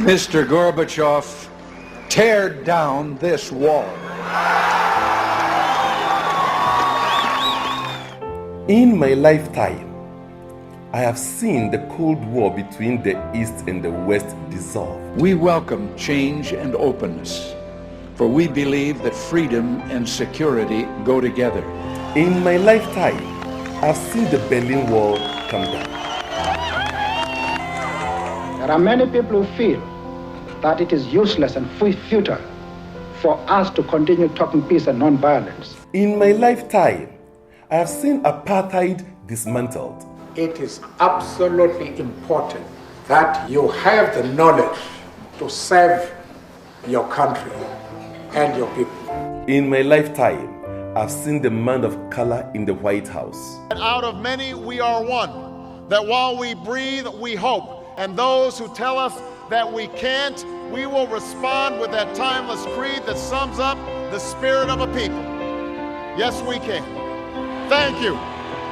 Mr. Gorbachev, tear down this wall. In my lifetime, I have seen the Cold War between the East and the West dissolve. We welcome change and openness, for we believe that freedom and security go together. In my lifetime, I've seen the Berlin Wall come down. There are many people who feel that it is useless and futile for us to continue talking peace and non-violence. In my lifetime, I have seen apartheid dismantled. It is absolutely important that you have the knowledge to serve your country and your people. In my lifetime, I've seen the man of color in the White House. Out of many, we are one. That while we breathe, we hope. And those who tell us that we can't, we will respond with that timeless creed that sums up the spirit of a people. Yes, we can. Thank you.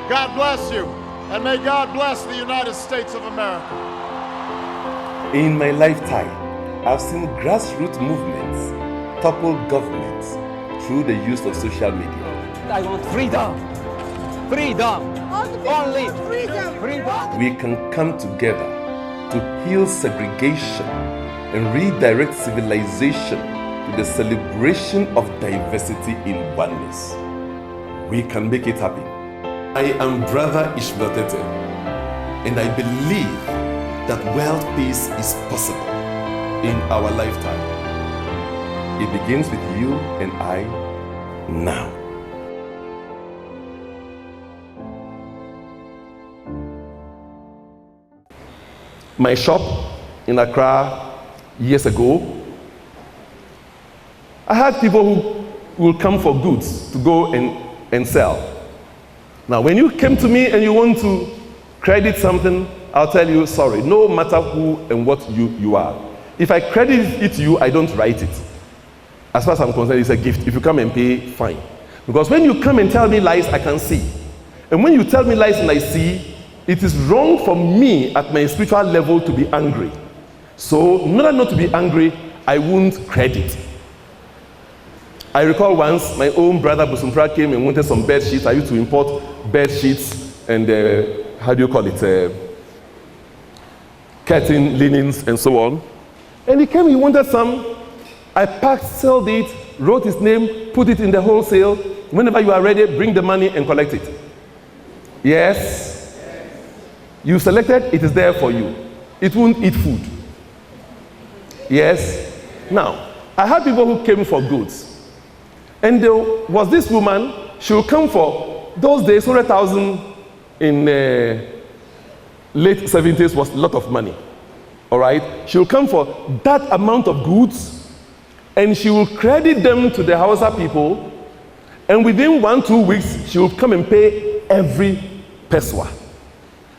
God bless you. And may God bless the United States of America. In my lifetime, I've seen grassroots movements topple governments through the use of social media. I want freedom. Freedom. Only freedom. Freedom. We can come together to heal segregation and redirect civilization to the celebration of diversity in oneness. We can make it happen. I am Brother Ishmael Tetteh, and I believe that world peace is possible in our lifetime. It begins with you and I now. My shop in Accra years ago, I had people who will come for goods to go and sell. Now, when you came to me and you want to credit something, I'll tell you, sorry, no matter who and what you are. If I credit it to you, I don't write it. As far as I'm concerned, it's a gift. If you come and pay, fine. Because when you come and tell me lies, I can see. And when you tell me lies and I see, it is wrong for me at my spiritual level to be angry. So, in order not to be angry, I won't credit. I recall once my own brother Busumpra came and wanted some bed sheets. I used to import bed sheets and curtain linens and so on. And he came, he wanted some. I packed, sold it, wrote his name, put it in the wholesale. Whenever you are ready, bring the money and collect it. Yes. You selected, it is there for you. It won't eat food. Yes. Now, I had people who came for goods. And there was this woman, she will come for, those days, 100,000 in late 70s was a lot of money. All right? She will come for that amount of goods, and she will credit them to the Hausa people, and within 1-2 weeks, she will come and pay every peswa.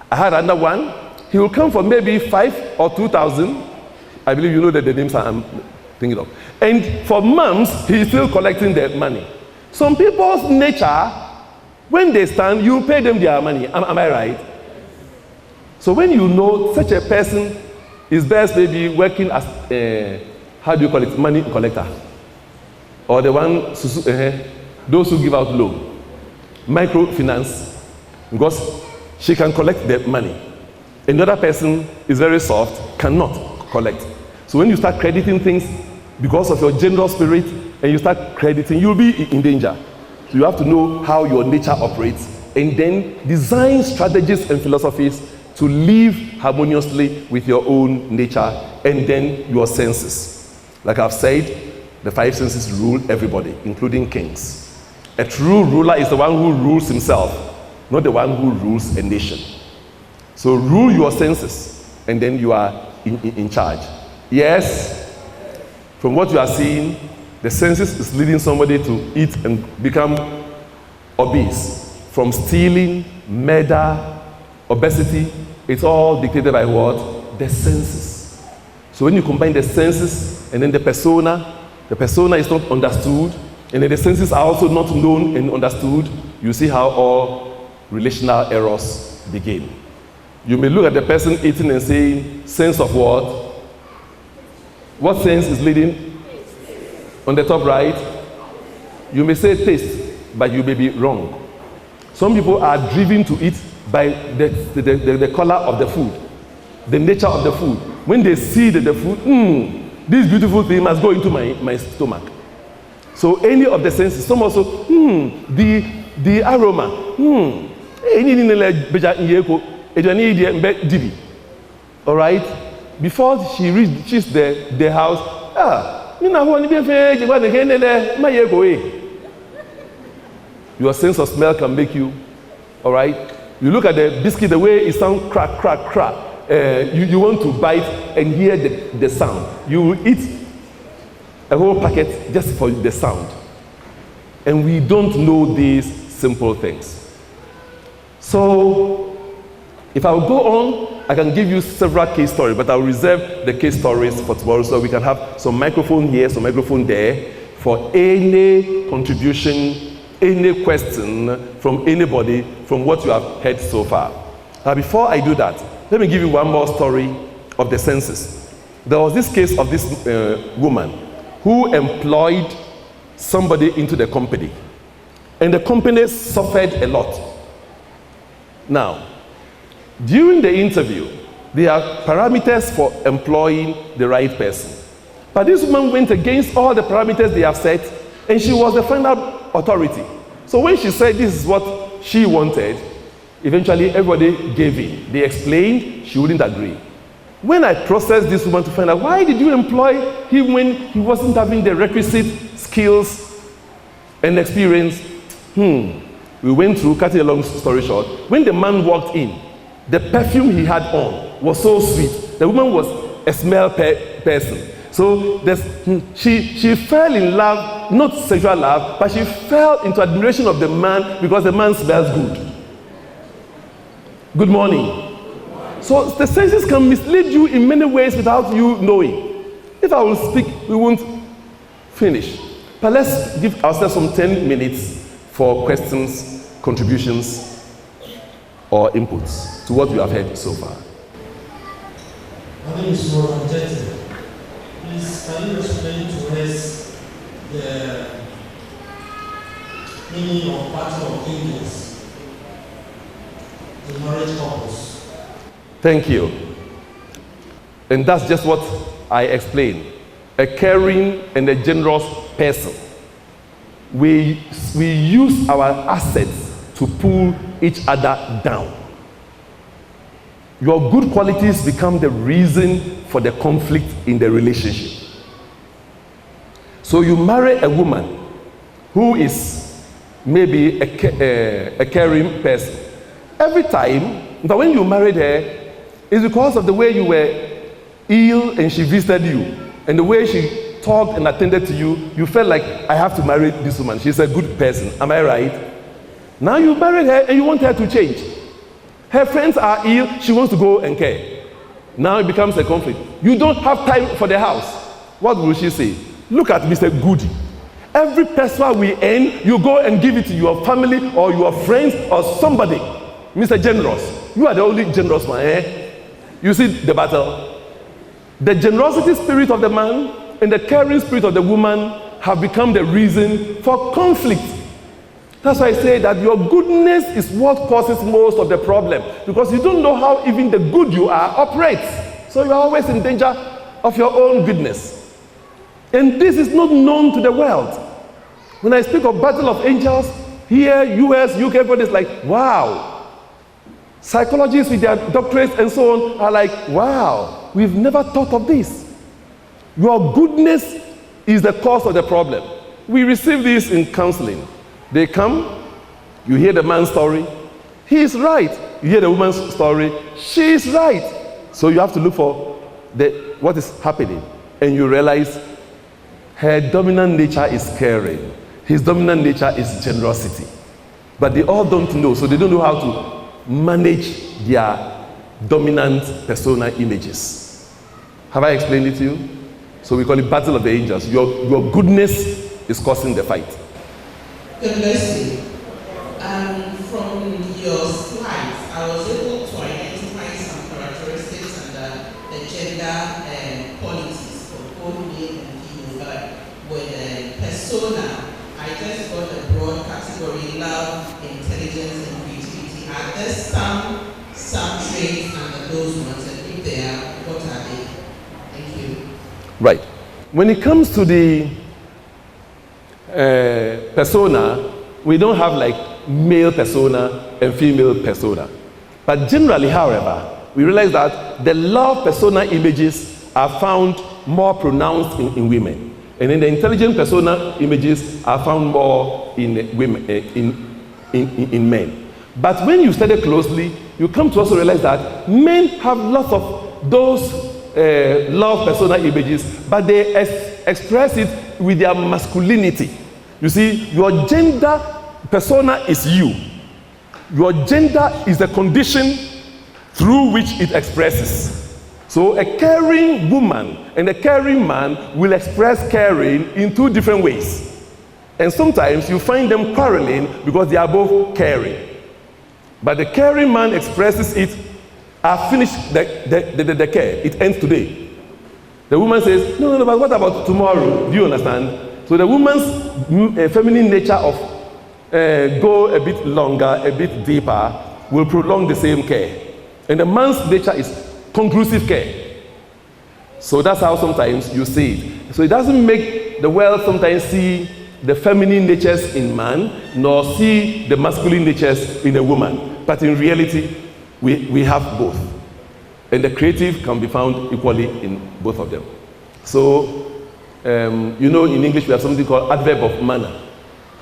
I had another one, he will come for maybe 5 or 2,000. I believe you know that the names I'm thinking of. And for months, he's still collecting their money. Some people's nature, when they stand, you pay them their money. Am I right? So when you know such a person is best maybe working as, money collector. Or the one, those who give out loan. Microfinance. Because she can collect the money. Another person is very soft, cannot collect. So when you start crediting things because of your generous spirit and you start crediting, you'll be in danger. So you have to know how your nature operates and then design strategies and philosophies to live harmoniously with your own nature and then your senses. Like I've said, the 5 senses rule everybody, including kings. A true ruler is the one who rules himself, not the one who rules a nation. So rule your senses, and then you are in charge. Yes, from what you are seeing, the senses is leading somebody to eat and become obese. From stealing, murder, obesity, it's all dictated by what? The senses. So when you combine the senses and then the persona is not understood, and then the senses are also not known and understood, you see how all relational errors begin. You may look at the person eating and saying, sense of what? What sense is leading? On the top right, you may say taste, but you may be wrong. Some people are driven to eat by the color of the food, the nature of the food. When they see the food, this beautiful thing must go into my stomach. So any of the senses, some also, the aroma, all right? Before she reaches the house, your sense of smell can make you, all right? You look at the biscuit, the way it sounds, crack, crack, crack. You want to bite and hear the sound. You will eat a whole packet just for the sound. And we don't know these simple things. So, if I will go on, I can give you several case stories, but I'll reserve the case stories for tomorrow so we can have some microphone here, some microphone there for any contribution, any question from anybody from what you have heard so far. Now, before I do that, let me give you one more story of the census. There was this case of this woman who employed somebody into the company, and the company suffered a lot. Now, during the interview, there are parameters for employing the right person. But this woman went against all the parameters they have set, and she was the final authority. So when she said this is what she wanted, eventually everybody gave in. They explained, she wouldn't agree. When I processed this woman to find out why did you employ him when he wasn't having the requisite skills and experience, we went through, cutting a long story short. When the man walked in, the perfume he had on was so sweet. The woman was a smell person. So she fell in love, not sexual love, but she fell into admiration of the man because the man smells good. Good morning. So the senses can mislead you in many ways without you knowing. If I will speak, we won't finish. But let's give ourselves some 10 minutes for questions, contributions, or inputs to what we have heard so far. My name is Ishmael Tetteh. Please, can you explain to us the meaning of Battle of Indians, the marriage couples? Thank you. And that's just what I explained. A caring and a generous person. We use our assets to pull each other down. Your good qualities become the reason for the conflict in the relationship. So you marry a woman who is maybe a caring person. Every time, but when you married her, it's because of the way you were ill and she visited you, and the way she talked and attended to you, you felt like, I have to marry this woman. She's a good person. Am I right? Now you married her and you want her to change. Her friends are ill, she wants to go and care. Now it becomes a conflict. You don't have time for the house. What will she say? Look at Mr. Goody. Every peso we earn, you go and give it to your family or your friends or somebody. Mr. Generous, you are the only generous man, eh? You see the battle. The generosity spirit of the man and the caring spirit of the woman have become the reason for conflict. That's why I say that your goodness is what causes most of the problem, because you don't know how even the good you are operates. So you are always in danger of your own goodness. And this is not known to the world. When I speak of battle of angels, here, US, UK, everybody's like, wow. Psychologists with their doctorates and so on are like, wow, we've never thought of this. Your goodness is the cause of the problem. We receive this in counseling. They come, you hear the man's story, he is right. You hear the woman's story, she is right. So you have to look for what is happening, and you realize her dominant nature is caring. His dominant nature is generosity. But they all don't know, so they don't know how to manage their dominant persona images. Have I explained it to you? So we call it battle of the angels. Your goodness is causing the fight. God bless you. From your slides, I was able to identify some characteristics and the gender qualities for both category, love, intelligence, and creativity, are there some traits under those ones? And if they are, what are they? Thank you. Right. When it comes to the persona, we don't have like male persona and female persona. But generally, however, we realize that the love persona images are found more pronounced in women. And then the intelligent persona images are found more in women, in men. But when you study closely, you come to also realize that men have lots of those love persona images, but they express it with their masculinity. You see, your gender persona is you. Your gender is the condition through which it expresses. So a caring woman and a caring man will express caring in two different ways. And sometimes you find them quarreling because they are both caring. But the caring man expresses it, I've finished the care, it ends today. The woman says, no, but what about tomorrow? Do you understand? So the woman's feminine nature of go a bit longer, a bit deeper, will prolong the same care. And the man's nature is conclusive care. So that's how sometimes you see it. So it doesn't make the world sometimes see the feminine natures in man, nor see the masculine natures in a woman. But in reality, we have both. And the creative can be found equally in both of them. So, you know, in English we have something called adverb of manner.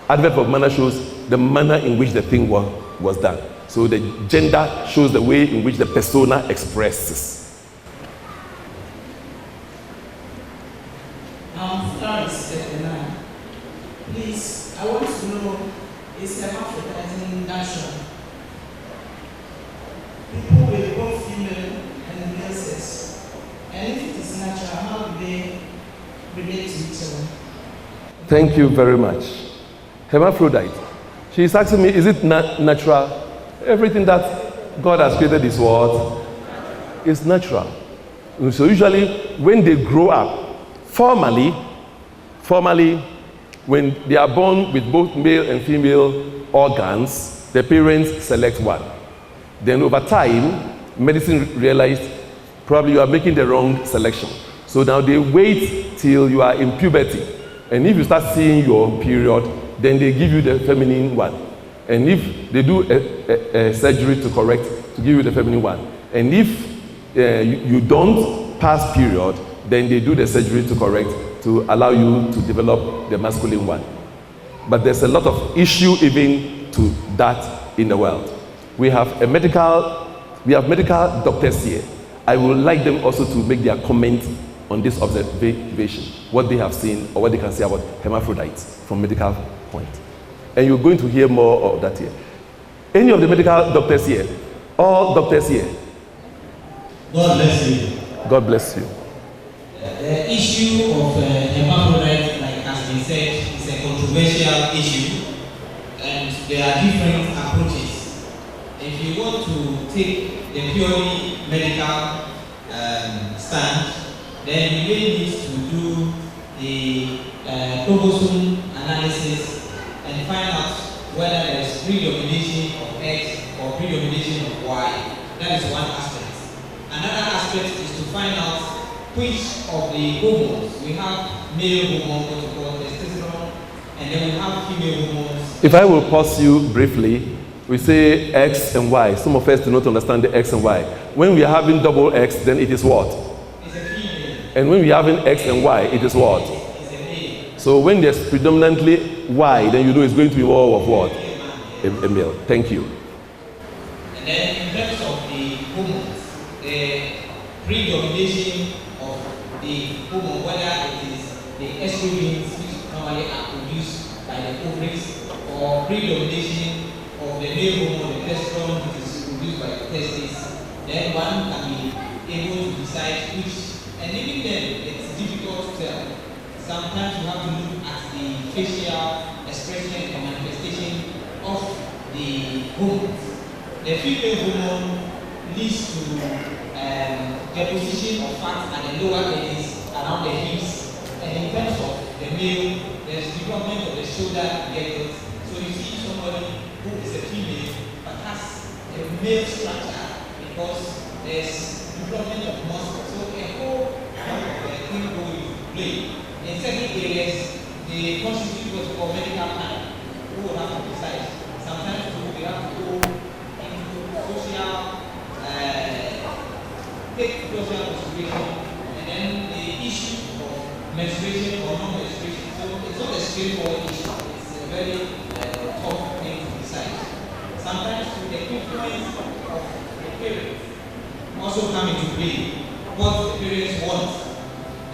Adverb of manner shows the manner in which the thing was done. So the gender shows the way in which the persona expresses. Florence, please, I want to know, is hermaphrodite natural? People with both female and male sex. And if it is natural, how do they relate to each other? Thank you very much. Hermaphrodite. She is asking me, is it natural? Everything that God has created is what? Is natural. So usually when they grow up, formally, when they are born with both male and female organs, the parents select one. Then over time, medicine realized probably you are making the wrong selection. So now they wait till you are in puberty. And if you start seeing your period, then they give you the feminine one. And if they do a surgery to correct, to give you the feminine one. And if you don't pass period, then they do the surgery to correct, to allow you to develop the masculine one. But there's a lot of issue even to that in the world. We have medical doctors here. I would like them also to make their comment on this observation, what they have seen or what they can say about hermaphrodites from medical point. And you're going to hear more of that here. Any of the medical doctors here? All doctors here? God bless you. God bless you. The issue of hermaphrodite, like has been said, is a controversial issue, and there are different approaches. If you want to take the purely medical stand, then you may need to do the chromosome analysis and find out whether there is predomination of X or predomination of Y. That is one aspect. Another aspect is to find out which of the hormones. We have male hormone, what we call testosterone, and then we have female hormones. If I will pause you briefly, we say X and Y. Some of us do not understand the X and Y. When we are having double X, then it is what? It's a female. And when we are having X and Y, it is what? It's a male. So when there's predominantly Y, then you know it's going to be all of what? A male. Thank you. And then in terms of the hormones, the predomination of the hormone, whether it is the estrogens which normally are produced by the ovaries, or predomination of the male hormone, the testosterone, which is produced by the testes, then one can be able to decide which, and even then it's difficult to tell. Sometimes you have to look at the facial expression and manifestation of the hormones. The female hormone leads to deposition of fat at the lower bellies around the hips, and in terms of the male, there's development of the shoulder girdles. So So you see somebody who is a female but has a male structure because there's development of muscle. So a whole thing going to play. In certain areas, they constitute what's called medical time. Who will have to decide. Sometimes we have to go into social, take social consideration, and then the issue of menstruation or non-menstruation. So it's not a straightforward issue. It's a very tough thing to decide. Sometimes the influence of the parents also come into play. What the parents want.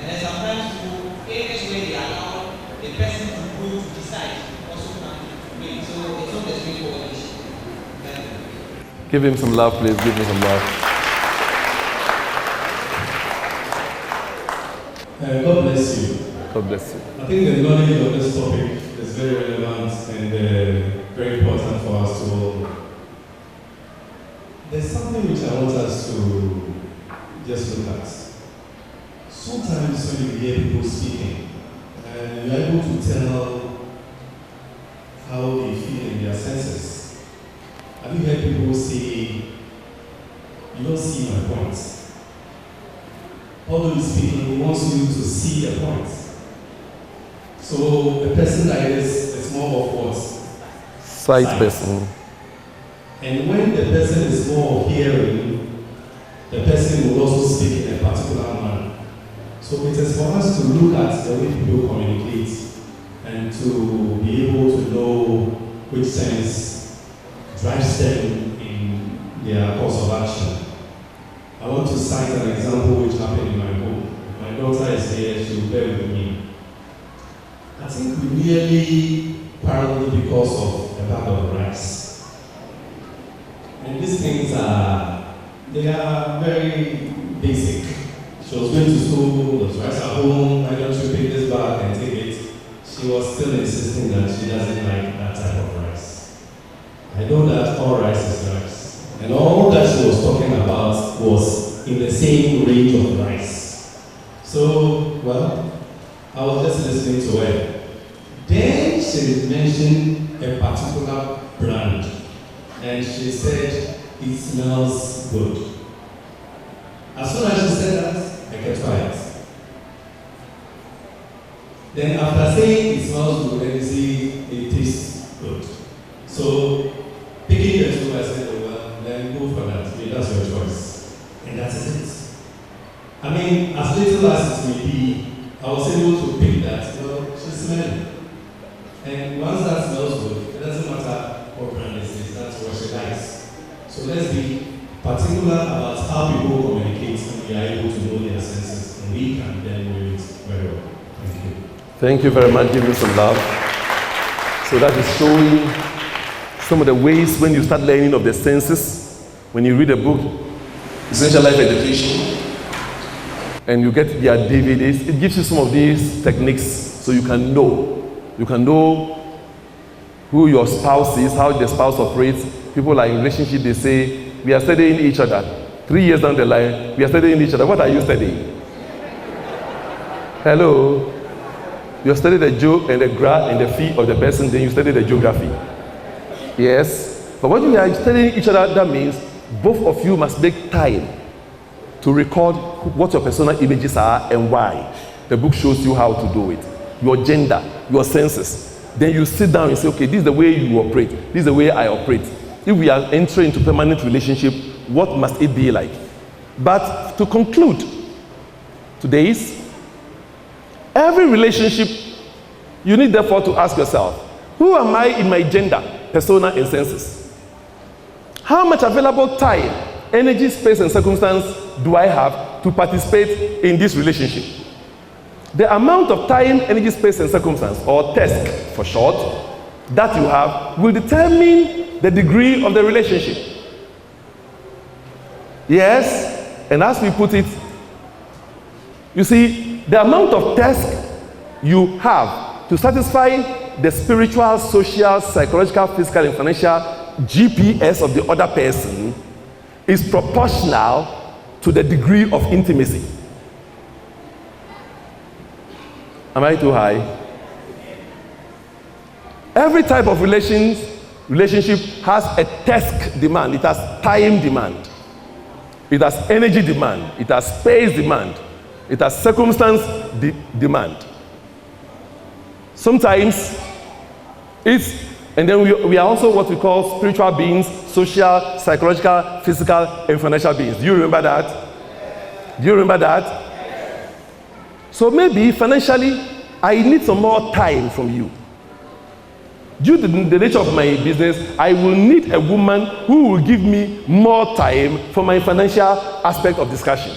And then sometimes to areas where they allow the person to go to decide also come into play. So it's not a straightforward issue. Give him some love, please. Give him some love. God bless you. God bless you. I think the knowledge of this topic is very relevant and very important for us to all. There's something which I want us to just look at. Sometimes when you hear people speaking, you're able to tell how they feel in their senses. Have you heard people say, "You don't see my points"? Although he's speaking, he wants you to see a point. So a person like this is more of what? Sight person. And when the person is more of hearing, the person will also speak in a particular manner. So it is for us to look at the way people communicate and to be able to know which sense drives them in their course of action. I want to cite an example which happened in my home. My daughter is here, she will bear with me. I think we nearly quarreled because of a bag of rice. And these things they are very basic. She was going to school, there was rice at home, why don't you pick this bag and take it? She was still insisting that she doesn't like that type of rice. I know that all rice is rice. And all that she was talking about was in the same range of rice. So, well, I was just listening to her. Then she mentioned a particular brand. And she said, "It smells good." As soon as she said that, I kept quiet. Then after saying it smells good, then you see it tastes good. So, picking the two, I said, "Oh, well, then go for that. That's your choice." And that's it. I mean, as little as it may be, I was able to pick that. Well, she smelled. And once that smells good, it doesn't matter what brand it is, that's what she likes. So let's be particular about how people communicate and we are able to know their senses. And we can then do it very well. Thank you. Thank you very much. Give me some love. So that is showing some of the ways when you start learning of the senses, when you read a book, Essential Life Education, and you get their DVDs, it gives you some of these techniques so you can know. You can know who your spouse is, how the spouse operates. People are in relationship, they say, we are studying each other. 3 years down the line, we are studying each other. What are you studying? Hello? You study the joke and the graph and the feet of the person, then you study the geography. Yes? But when you are studying each other, that means both of you must make time to record what your personal images are and why. The book shows you how to do it. Your gender, your senses. Then you sit down and say, okay, this is the way you operate. This is the way I operate. If we are entering into permanent relationship, what must it be like? But to conclude today's, every relationship, you need therefore to ask yourself, who am I in my gender, persona, and senses? How much available time, energy, space, and circumstance do I have to participate in this relationship? The amount of time, energy, space, and circumstance, or TESC for short, that you have will determine the degree of the relationship. Yes, and as we put it, you see, the amount of TESC you have to satisfy the spiritual, social, psychological, physical, and financial GPS of the other person is proportional to the degree of intimacy. Am I too high? Every type of relationship has a task demand. It has time demand. It has energy demand. It has space demand. It has circumstance demand. Sometimes and then we are also what we call spiritual beings, social, psychological, physical, and financial beings. Do you remember that? Do you remember that? So maybe financially, I need some more time from you. Due to the nature of my business, I will need a woman who will give me more time for my financial aspect of discussion.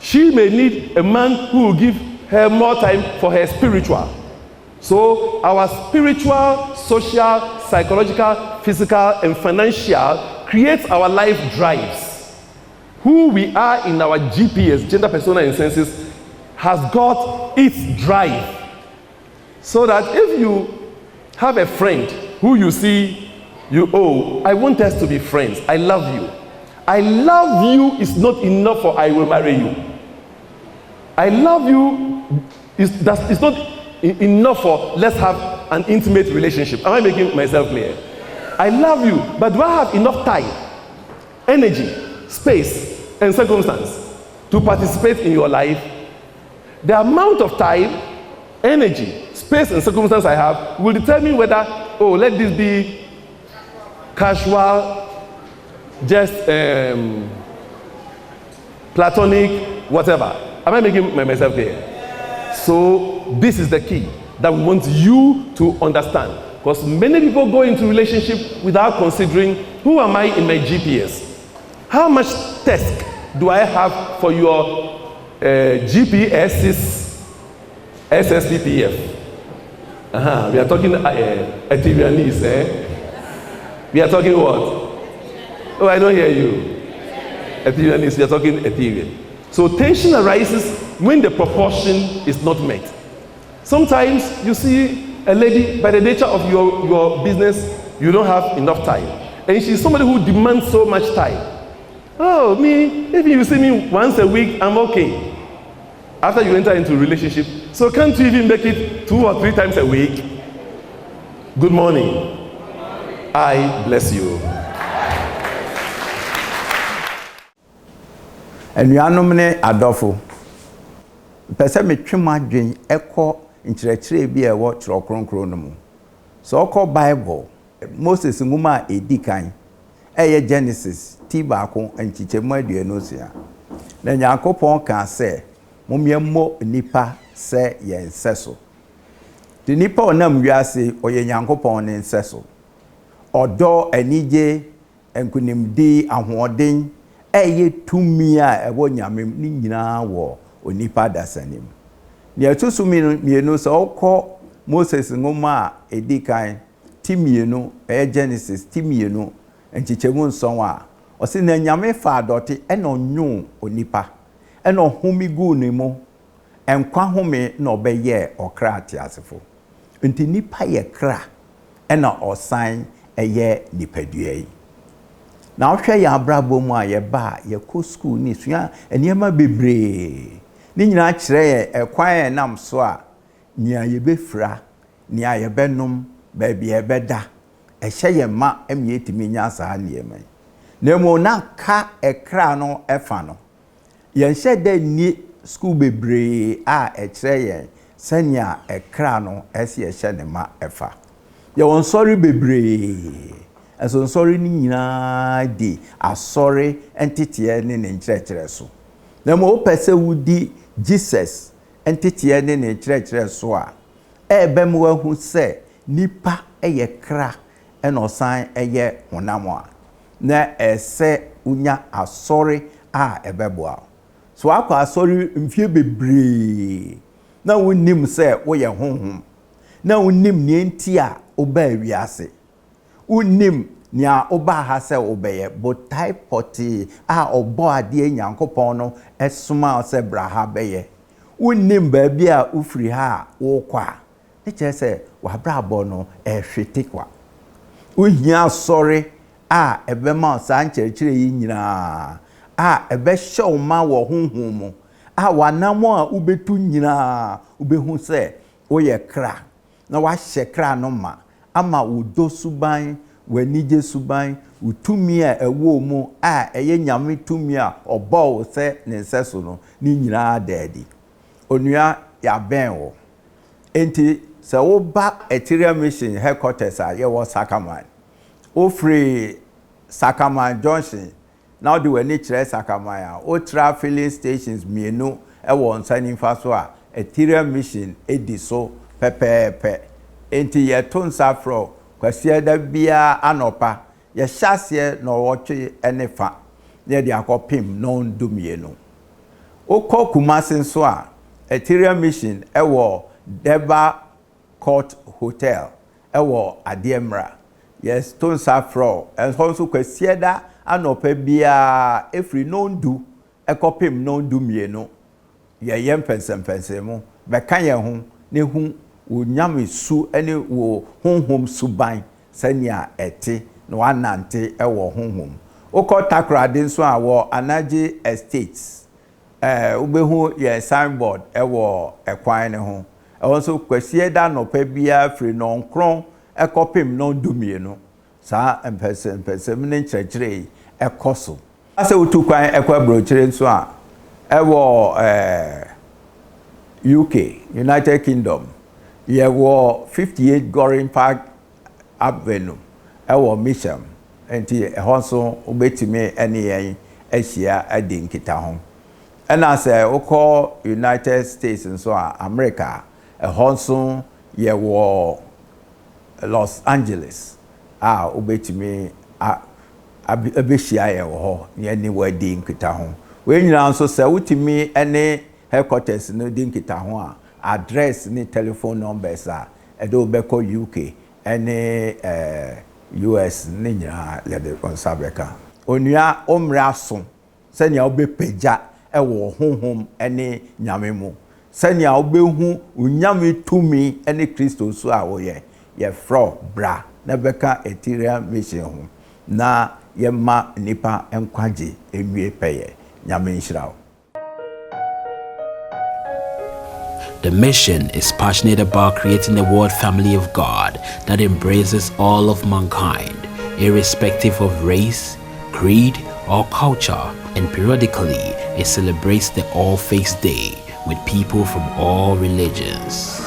She may need a man who will give her more time for her spiritual. So our spiritual, social, psychological, physical, and financial creates our life drives. Who we are in our GPS, gender, persona, and senses, has got its drive. So that if you have a friend who you see, I want us to be friends. I love you. I love you is not enough for I will marry you. I love you is not enough for let's have an intimate relationship. Am I making myself clear? I love you, but do I have enough time, energy, space, and circumstance to participate in your life? The amount of time, energy, space, and circumstance I have will determine whether, let this be casual, just platonic, whatever. Am I making myself clear? So this is the key that we want you to understand. Because many people go into relationship without considering, who am I in my GPS? How much task do I have for your GPS's SSPPF? We are talking Etherealese, We are talking what? Oh, I don't hear you. Etherealese, we are talking Ethereal. So tension arises when the proportion is not met. Sometimes you see a lady, by the nature of your business, you don't have enough time. And she's somebody who demands so much time. Oh, me, if you see me once a week, I'm okay. After you enter into a relationship, so can't you even make it 2 or 3 times a week? Good morning. I bless you. And you are nominated Adolfo. Pese me twema dwen ekọ nkyerɛkyerɛ bi a ɛwɔ kyerɛ kronkron no mu. So ɔkɔ Bible, Moses nguma edikan, ɛyɛ Genesis, ti baako nkyikyɛmu aduonu sia. Na Nyankopɔn ka sɛ, mommɛmmɔ nipa sɛ yɛn nsɛso. Ti nipa onam wiase ɔyɛ Nyankopɔn ne nsɛso. Ɔdɔ anigye, nkunimdi, ahoɔden, ɛyɛ tumi a ɛwɔ Nyame ni nyinaa wɔ onipa dasanim. Ni atusu mienu sɛ ɔkɔ Moses ngoma edikan ti mienu ɛyɛ Genesis ti mienu nkyikyɛmu nson a ɔsi na Nyame fa adɔte ɛna ɔnwo onipa ɛna ɔhumi gu ne mu ɛnkwa home na ɔbɛyɛ ɔkra atiasefo. Nti nipa yɛ kra ɛna ɔsan ɛyɛ nipadua yi. Na ɔhwɛ yɛ abrabɔ mu a yɛba yɛkɔ school ni sua nneɛma bebree. Ni nyina kyerɛ yɛ ɛkwan nam so a nia yɛbɛfra, nia yɛbɛnom, baabi yɛbɛda. Ɛhyɛ yɛ ma ɛmietimi nya saa nneɛma. Na mo na ka ɛkra no ɛfa no. Yɛnhyɛ da ni school bebree a ɛkyerɛ yɛ sɛnea ɛkra no ɛsi ɛhyɛ ne ma ɛfa. Yɛ won sɔre bebree. Ɛso nsɔre ni nyinaa di asɔre entiteɛ ne ne nkyerɛkyerɛ so. Na mo pɛsɛ wudi Jesus entiteɛ ne ne nkyerɛkyerɛ so a ɛbɛm wahu sɛ nipa ɛyɛ kra ɛna ɔsan ɛyɛ honam a na ɛsɛ unya asɔre a ɛbɛboa. So akɔ asɔre mfie bebree na wonim sɛ woyɛ honhom na wonim ne enti a oba wiase. Unim nia oba ha se obeye botai poti a obo ade Nyankopon no esuma se braha beye. Unim baabi a ufiri ha wo kwa. Ne kire se wa brabo no hwete kwa. Uhia sori a ebema sa nkyerkyere yi nyina a ebe hye ma wo honhom mu a wanamo a ubetu nyina ubehu se woyɛ kra. na wahyɛ kra no ma ama wodo suban wanigye suban utumi a ɛwɔ mu a ɛyɛ nyame tumi a ɔbɔ sɛ ne nsɛ so no ne nyinaa daadi onua yɛabɛn wo enti sɛ woba Ethereal Mission headquarters a yɛwɔ Sakaman ofiri Sakaman Junction na wode w'ani kyerɛ Sakaman a wotra filling stations mienu ɛwɔ nsa nifa so a Ethereal Mission edi so pɛpɛɛpɛ enti yɛto nsa frɔ kwasiada bia anopa yɛhyɛseɛ na ɔwɔtwe ɛne fa yɛde akɔpem no ndumienu okɔ Kumasi nso a Ethereal Mission ɛwɔ Deba Court Hotel ɛwɔ Adiemra yes to nsa frɔ ɛnso nso kwasiada anopa bia efiri no ndu ɛkɔpem no ndumienu yɛyɛ mpɛnsɛmpɛnsɛ mu bɛka yɛn ho ne hu wo nyame su ene wo honhom suban sania ete na wanante ewo honhom ukọ takrade nso a wo Anaje Estates ubehu ye signboard ewo ekwan ne ho ewo nso kwasie da no pa bia free no nkron ekopim no dumienu saa empese mne nkyerɛkyerɛ ekoso ase utukwan ekwa brochire nso a ewo UK United Kingdom yewo 58 Goring Park Avenue ewo Misham enti ehonso obetime ene yen ahia ade nkita ho ena se ukọ United States nso a America ehonso yewo Los Angeles obetime abehia yewo ho ye ni wadi nkita ho we nyina nso se utimi ene headquarters no di nkita ho a address ni telephone numbers a edo beko UK ene US ni nya lede konsabeka onua omra so senia obepeja ewo honhom ene nyame mu senia obehu unyame tumi ene Kristo so a wo ye fro bra na beka Ethereal Mission ho na ye ma nipa enkwaje enwie peye nyame nhyirawo. The mission is passionate about creating a world family of God that embraces all of mankind, irrespective of race, creed, or culture, and periodically it celebrates the All Faiths Day with people from all religions.